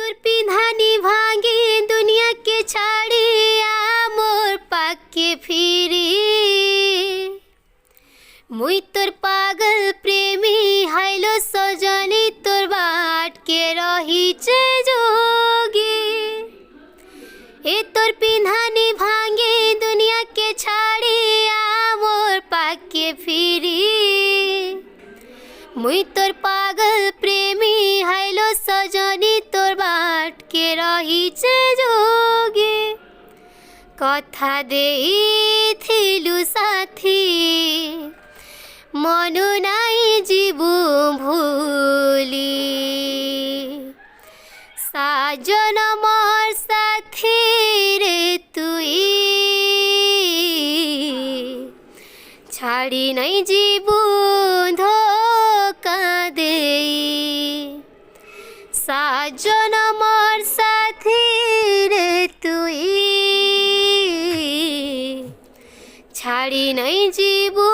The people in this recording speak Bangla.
তোর পিধানি ভাঙি দুনিয়াকে ছাড়িয়া মোর পাকে ফিরি। মুই তোর পাগল প্রেমী হাইলো সজনী তোর বাটকে রহিছে যোগী। এ তোর পিধানি ভাঙি দুনিয়াকে ছাড়িয়া মোর পাকে ফিরি। মুই তোর পাগল প্রেমী হাইলো সজনী তোর বাটকে রহিছে যোগী। কথা দেইথিলু সাথী মনু নাই জীবু ভুলি। সাজন মোর সাথী রে তুই ছাড়ি নাই জীবু ধোকা দেই। সাজন মোর সাথী রে তুই ছাড়ি নাই জীবু